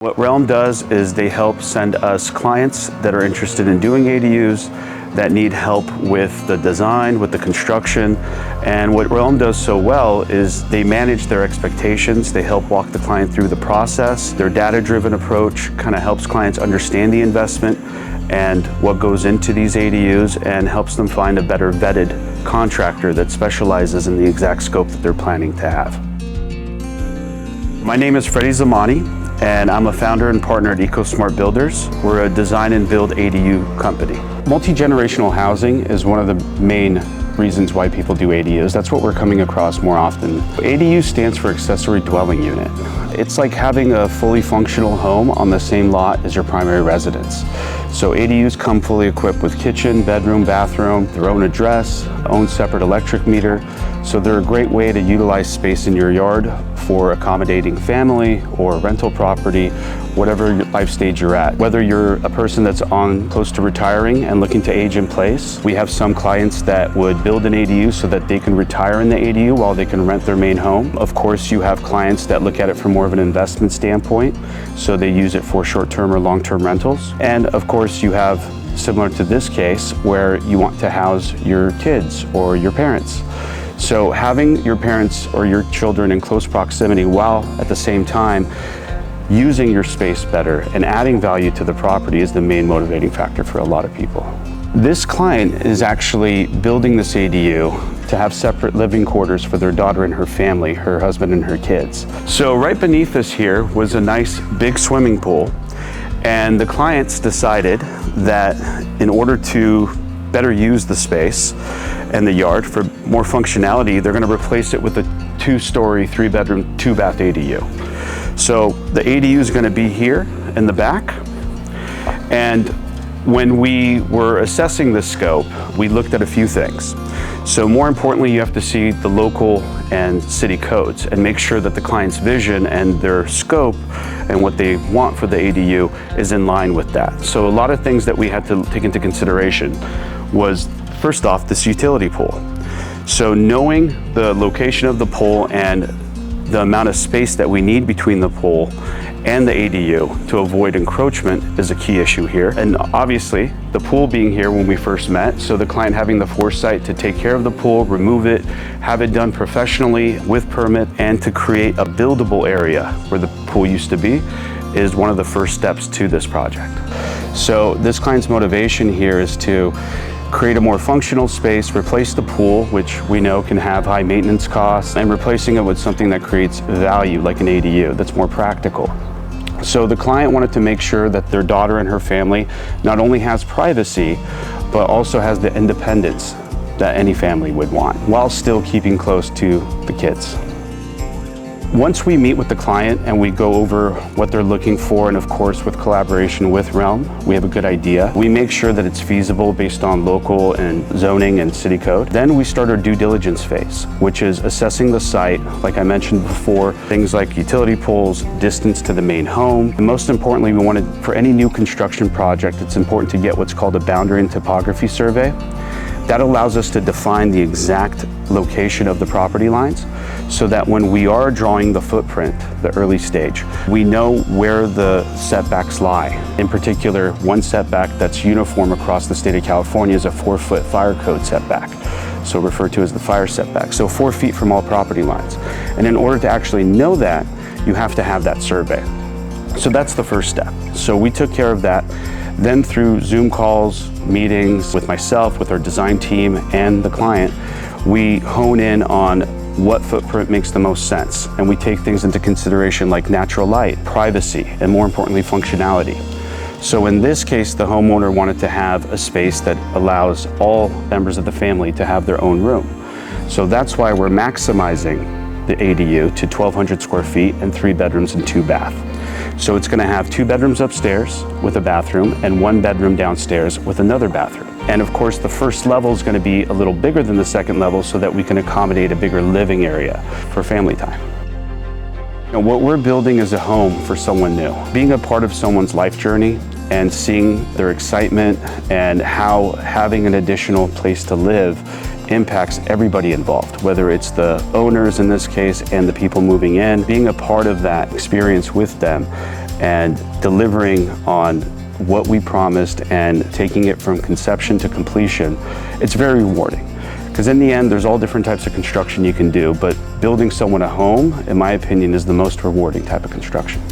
What Realm does is they help send us clients that are interested in doing ADUs, that need help with the design, with the construction. And what Realm does so well is they manage their expectations. They help walk the client through the process. Their data-driven approach kind of helps clients understand the investment and what goes into these ADUs, and helps them find a better vetted contractor that specializes in the exact scope that they're planning to have. My name is Freddie Zamani, and I'm a founder and partner at EcoSmart Builders. We're a design and build ADU company. Multi-generational housing is one of the main reasons why people do ADUs. That's what we're coming across more often. ADU stands for accessory dwelling unit. It's like having a fully functional home on the same lot as your primary residence. So ADUs come fully equipped with kitchen, bedroom, bathroom, their own address, own separate electric meter. So they're a great way to utilize space in your yard for accommodating family or rental property, whatever life stage you're at. Whether you're a person that's close to retiring and looking to age in place, we have some clients that would build an ADU so that they can retire in the ADU while they can rent their main home. Of course, you have clients that look at it from more of an investment standpoint, so they use it for short-term or long-term rentals. And of course, you have, similar to this case, where you want to house your kids or your parents. So having your parents or your children in close proximity while at the same time using your space better and adding value to the property is the main motivating factor for a lot of people. This client is actually building this ADU to have separate living quarters for their daughter and her family, her husband and her kids. So right beneath us here was a nice big swimming pool, and the clients decided that in order to better use the space and the yard for more functionality, they're going to replace it with a 2-story, 3-bedroom, 2-bath ADU. So the ADU is going to be here in the back. And when we were assessing the scope, we looked at a few things. So more importantly, you have to see the local and city codes and make sure that the client's vision and their scope and what they want for the ADU is in line with that. So a lot of things that we had to take into consideration was, first off, this utility pole. So knowing the location of the pole and the amount of space that we need between the pole and the ADU to avoid encroachment is a key issue here. And obviously, the pool being here when we first met, so the client having the foresight to take care of the pool, remove it, have it done professionally with permit, and to create a buildable area where the pool used to be is one of the first steps to this project. So this client's motivation here is to create a more functional space, replace the pool, which we know can have high maintenance costs, and replacing it with something that creates value like an ADU that's more practical. So the client wanted to make sure that their daughter and her family not only has privacy, but also has the independence that any family would want, while still keeping close to the kids. Once we meet with the client and we go over what they're looking for, and of course with collaboration with Realm, we have a good idea. We make sure that it's feasible based on local and zoning and city code. Then we start our due diligence phase, which is assessing the site, like I mentioned before, things like utility poles, distance to the main home. And most importantly, we wanted, for any new construction project, it's important to get what's called a boundary and topography survey. That allows us to define the exact location of the property lines, so that when we are drawing the footprint, the early stage, we know where the setbacks lie. In particular, one setback that's uniform across the state of California is a 4-foot fire code setback, so referred to as the fire setback, so 4 feet from all property lines. And in order to actually know that, you have to have that survey. So that's the first step. So we took care of that. Then through Zoom calls, meetings with myself, with our design team and the client, we hone in on what footprint makes the most sense. And we take things into consideration like natural light, privacy, and more importantly, functionality. So in this case, the homeowner wanted to have a space that allows all members of the family to have their own room. So that's why we're maximizing the ADU to 1,200 square feet and 3 bedrooms and 2 bath. So it's going to have 2 bedrooms upstairs with a bathroom and 1 bedroom downstairs with another bathroom. And of course, the first level is going to be a little bigger than the second level so that we can accommodate a bigger living area for family time. Now, what we're building is a home for someone new. Being a part of someone's life journey and seeing their excitement and how having an additional place to live impacts everybody involved, whether it's the owners in this case and the people moving in. Being a part of that experience with them and delivering on what we promised and taking it from conception to completion, it's very rewarding. Because in the end, there's all different types of construction you can do, but building someone a home, in my opinion, is the most rewarding type of construction.